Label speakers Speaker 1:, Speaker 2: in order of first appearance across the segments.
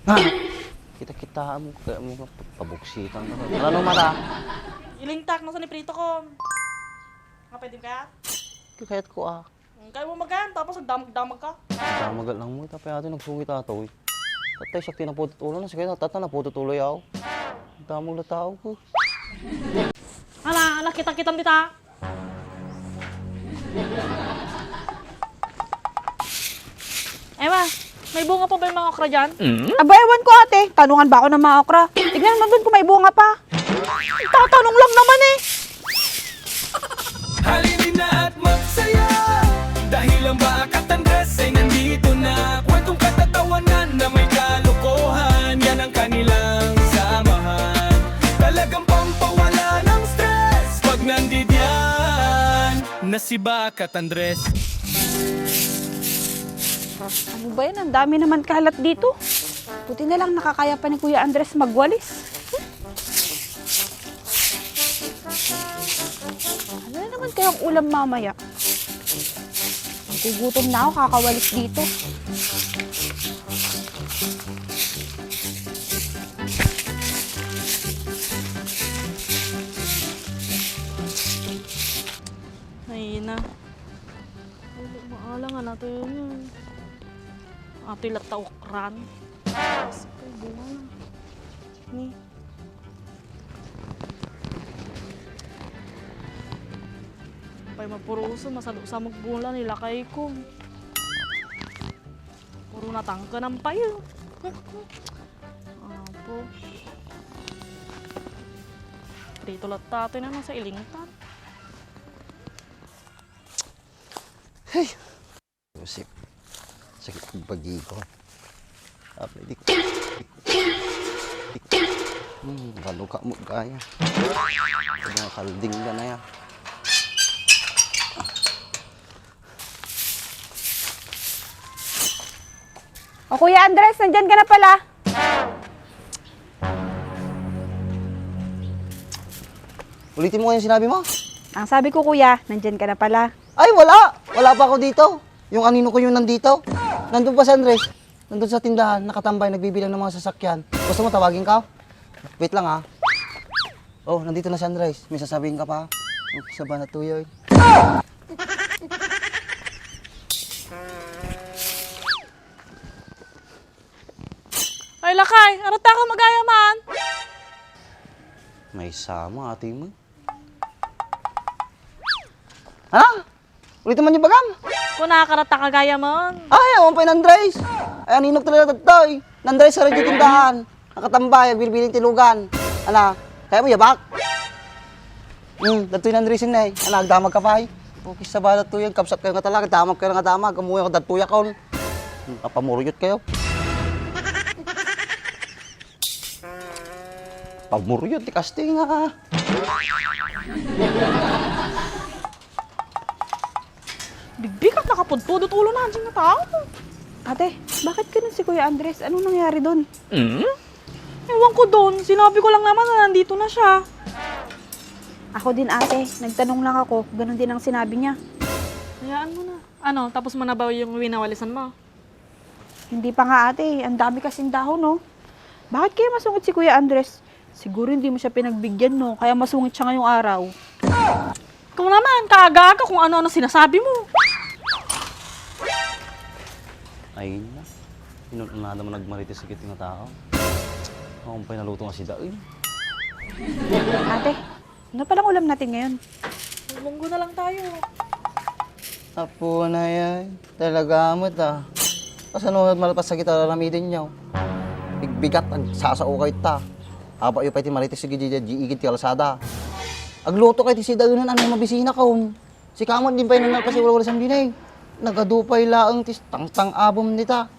Speaker 1: Ha? Kita-kita mo, kaya mo pabuksitan ka. Ano mata?
Speaker 2: Ilingtak, nasa ni Prito ko. Nga pwede kaya?
Speaker 1: Kayat ko ah.
Speaker 2: Kaya mo magan, tapos nagdamag-damag ka.
Speaker 1: Damagal lang mo, tapi ato nagsungit ato eh. Tatay, sakti na po tutulo na. Sige na, tata na po tutuloy ako. Damag na tao ko.
Speaker 2: Ala, kita-kitam dita. Ewa, may bunga pa ba yung mga okra dyan?
Speaker 3: Aba, ewan ko ate. Tanungan ba ako ng mga okra? Tignan mo doon kung may bunga pa. Tatanong lang naman eh.
Speaker 4: Halinin na at magsaya dahil ang Bakat Andres ay nandito na. Kwentong katatawanan na may kalokohan, yan ang kanilang samahan. Talagang pampawala ng stress pag nandidyan na si Bakat Andres.
Speaker 3: Ano ba yan? Ang dami naman kalat dito. Buti na lang nakakaya pa ni Kuya Andres magwalis. Ano na naman kayang ulam mamaya? Gugutom na ako, kakawalis dito.
Speaker 2: Ay na. Maala nga natin yun. Ato yung lata okran. Ay, bunga na. Ni. Pay mapuruso, masado-sa magbula nila kay ko. Puro natangka ng payo. Apo. Dito lata natin na sa ilingtan.
Speaker 1: Yusip, sakit ng pagi ko. Di ko. Lalo ka mo kaya. Kaya kalding ka na yan.
Speaker 3: O Kuya Andres, nandyan ka na pala.
Speaker 1: Ulitin mo yung sinabi mo?
Speaker 3: Ang sabi ko kuya, nandyan ka na pala.
Speaker 1: Ay, wala! Wala pa ako dito. Yung anino ko yung nandito. Nandun pa si Andres. Nandun sa tindahan, nakatambay, nagbibilang ng mga sasakyan. Gusto mo tawagin ka? Wait lang ha. Oh, nandito na si Andres. May sasabihin ka pa. Okay, sa banat tuyoy.
Speaker 2: Ay lakay, ano ta ka magayaman?
Speaker 1: May sama, ate mo. Ha? Ulitin man yung bagam.
Speaker 2: Kung nakakarata ka gayaman.
Speaker 1: Ay, awan pa yung Andres. Ay, aninok talaga tatoy. Andres sa radyo tindahan. Nakatambay, bilbiling tilugan. Ana, kaya mo yabak? Datoy na Andres yun eh. Ana, agdamag ka pa ay. Okay, sa balat to yan. Kapsat kayo nga talaga. Damag kayo nga damag. Kamuha ko, datuya ko. Papamuruyot kayo. Pamuruyot, di kasting nga.
Speaker 2: Bigbigat nakapudpudot ulo na anjing na tao.
Speaker 3: Ate, bakit ganun si Kuya Andres? Anong nangyari doon?
Speaker 2: Ewan ko doon, sinabi ko lang naman na nandito na siya.
Speaker 3: Ako din ate, nagtanong lang ako. Ganun din ang sinabi niya.
Speaker 2: Hayaan mo na. Ano, tapos mo na ba yung winawalisan mo?
Speaker 3: Hindi pa nga ate, ang dami kasing dahon no. Bakit kaya masungit si Kuya Andres? Siguro hindi mo siya pinagbigyan no, kaya masungit siya ngayong araw.
Speaker 2: Ikaw naman, kaaga ka kung ano-ano sinasabi mo.
Speaker 1: Ay na. Inunada mo nagmarites sa kiting na tao. Ako pa naluto nga si Daoy.
Speaker 3: Ate, ano palang ulam natin ngayon?
Speaker 2: Munggo na lang tayo.
Speaker 1: Apo na yan. Talaga mo ta. Kasanunod malapas sa kita lalamidin niyo. Bigbigat ang sasaukay ta. Aba yung pati marites sa giigit ti kalsada. Agluto kay ti si Daoy ano yung mabisina kaon. Si Kamon din pa yung nanapasi wala sa dinay. Nagadupay laang tis tangtang abom nita.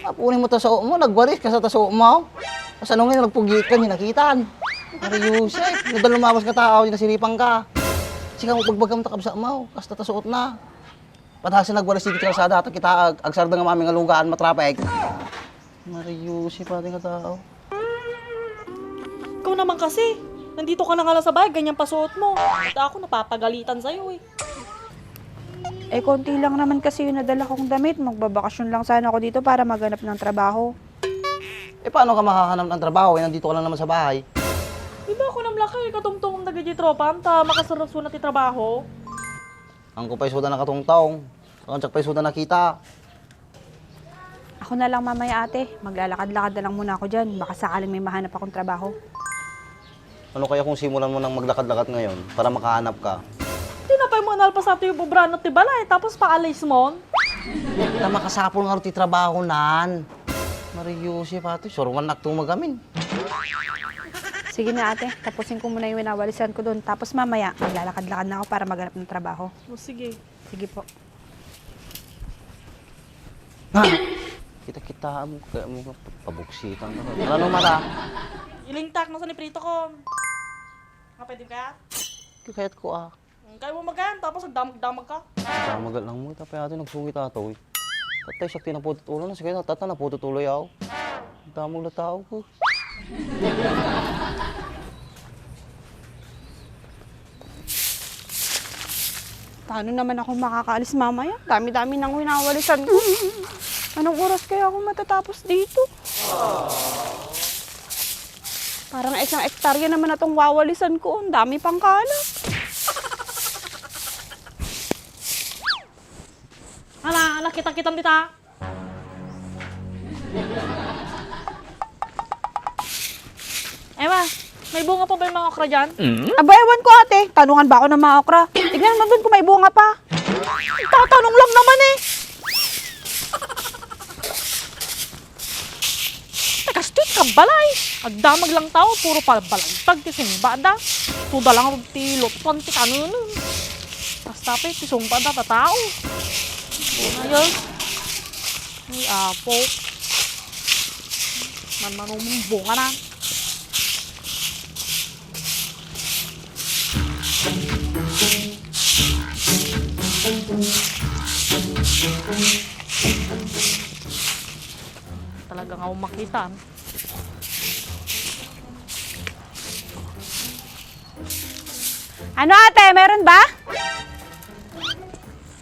Speaker 1: Apunin mo ta sa mo, nagwaris ka sa taso mo. Kasanong nga nagpugit ka, nakitaan. Ari Yusef, nadal lumabas ka tao, nasiripang ka. Sika mo pagbagam ta kabsa mo, kasta tasuot na. Padahasa nagwaris dito sa kalsada, at kita agsarda nga maming alugaan matrapek. Mariusi pati nga tao.
Speaker 2: Ikaw naman kasi, nandito ka na nga lang sa bahay, ganyan pasuot mo. At ako napapagalitan sa'yo eh.
Speaker 3: Eh, konti lang naman kasi yung nadala kong damit. Magbabakasyon lang sana ako dito para maghanap ng trabaho.
Speaker 1: Eh, paano ka makahanap ng trabaho? Eh, nandito ka lang naman sa bahay.
Speaker 2: Di ba ako namla kayo katungtong nagajitropam ta makasarap ti trabaho?
Speaker 1: Ang kupay suda na katungtong. Ang tsak pay suda na kita.
Speaker 3: Ako na lang mamaya ate. Maglalakad-lakad na lang muna ako dyan. Baka sakaling may mahanap akong trabaho.
Speaker 1: Ano kaya kung simulan mo ng maglakad-lakad ngayon para makahanap ka?
Speaker 2: Tinapay mo nalpas sa yung bubrano ti balay, tapos paalis mo.
Speaker 1: Na makasapol nga rin ti trabaho nan. Mariusip ate, sorwan nagtumagamin.
Speaker 3: Sige na ate, tapusin ko muna yung winawalisan ko doon. Tapos mamaya, maglalakad-lakad na ako para maghanap ng trabaho.
Speaker 2: O sige.
Speaker 3: Sige po.
Speaker 1: Ha? Kita-kita mo, kaya mo pabuksitan ka. Ano mata?
Speaker 2: Ilingtak na sa ni Prito ko. Nga pwede kaya?
Speaker 1: Kikayat ko ah.
Speaker 2: Kaya mo magan, tapos nagdamag-damag ka.
Speaker 1: Damagal lang mo, tapay ate nagsungit ato eh. Tatay siya tinapututulo na, sige na, tata napututuloy ako. Damag na tao ko.
Speaker 3: Paano naman ako makakaalis mamaya? Dami-dami nang winawalisan ko. Anong oras kaya ako matatapos dito? Parang isang ektarya naman na itong wawalisan ko. Ang dami pang kalat.
Speaker 2: Ala, kita-kitan dita. Ewa, may bunga pa ba yung mga okra dyan?
Speaker 3: Aba, ewan ko ate. Tanungan ba ako ng mga okra? Tignan mo doon kung may bunga pa. Tatanong lang naman eh.
Speaker 2: Teka, street ka balay. Agdamag lang tao, puro palbalagtag, ti sumbada. Tuda lang ti lotpan, ti kanuno. Basta pa, ti sumbada, tatao. Ayun. Ay, apo. Manumong bunga na. Talagang ako makita.
Speaker 3: Ano ate, meron ba?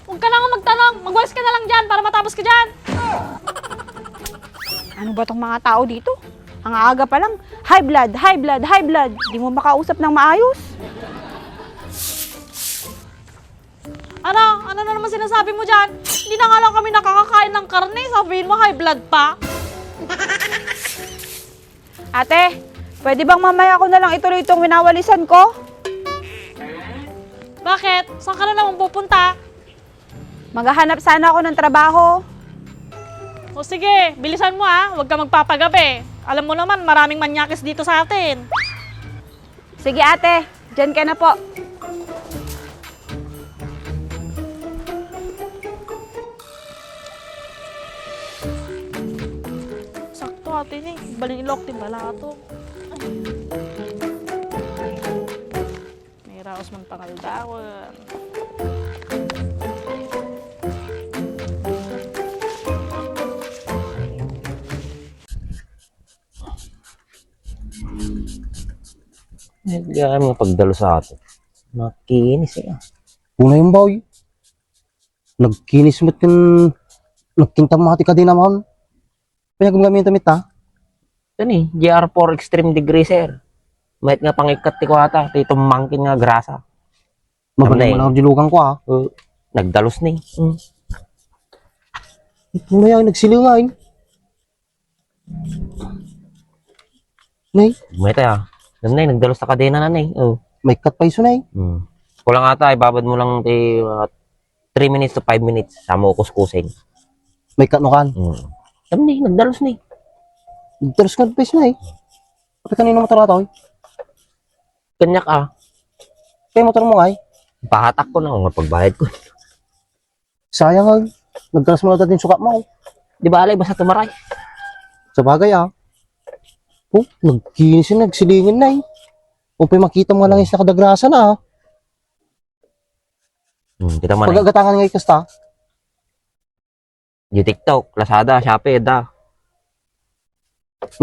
Speaker 2: Huwag ka lang magtanong. Mag-wise ka na lang dyan para matapos ka dyan.
Speaker 3: Ano ba tong mga tao dito? Ang aga pa lang. High blood, high blood, high blood. Di mo makausap ng maayos.
Speaker 2: Ano? Ano na naman sinasabi mo dyan? Hindi na nga lang kami nakakakain ng karne. Sabihin mo high blood pa.
Speaker 3: Ate, pwede bang mamaya ko na lang ituloy itong winawalisan ko?
Speaker 2: Bakit? Saan ka na naman pupunta?
Speaker 3: Maghahanap sana ako ng trabaho.
Speaker 2: O sige, bilisan mo ha. Huwag ka magpapagabi. Alam mo naman, maraming manyakis dito sa atin.
Speaker 3: Sige ate, dyan ka na po.
Speaker 2: Sakto atin eh. Balilok, timbalato. May raos man pangaldawan.
Speaker 5: Hindi kaya mga pagdalo sa atin. Nakikinis eh.
Speaker 1: Una yung boy. Nagkinis mo't yung nagkintamati ka din naman. Pinagamagamit tamit ha.
Speaker 5: Ito ni, GR4 Extreme Degree, sir. Mahit nga pangikat ti ko ata. Ito mangkin nga grasa.
Speaker 1: Magaling mo
Speaker 5: Ano
Speaker 1: na ang dilugan ko ha.
Speaker 5: Nagdalos ni.
Speaker 1: Ito na yan, nagsilingain. Nay,
Speaker 5: Mahit ah. Nanay, nagdalos sa kadena na nay.
Speaker 1: may cut pa iso nay.
Speaker 5: Kulang ata, ibabad mo lang 3 minutes to 5 minutes. Sama ko kuskusin.
Speaker 1: May cut no kan.
Speaker 5: Sabi ni, nagdalos ni.
Speaker 1: Terus ka pa iso nay. Kapag kanino motor na to?
Speaker 5: Kanyak ah.
Speaker 1: Kaya motor mo ay.
Speaker 5: Pahatak ko na kung pagbayad ko.
Speaker 1: Sayang ay. Nagkaras mo na natin sukat mo.
Speaker 5: Di ba alay, basta tumaray.
Speaker 1: Sa bagay ah. Oh, nagkinis yun, nagsilingin na eh. Kung pa makita mo lang yung nakadagrasa na ah.
Speaker 5: Kita mo na.
Speaker 1: Pagagatangan nga ikasta.
Speaker 5: Yung TikTok, Lazada, Shopee, da.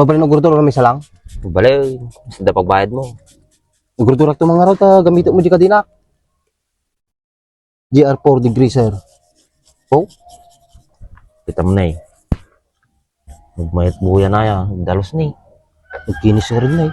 Speaker 1: Mabalin ang gurdura may salang.
Speaker 5: Balay, basta pagbayad mo.
Speaker 1: Ang gurdura ito mga raw, gamitin mo di ka din ah. GR4 degree sir. Oh,
Speaker 5: Kita mo na eh. Nagmayat buya na yan. Dalos ni. Nagkinis nga rin na eh.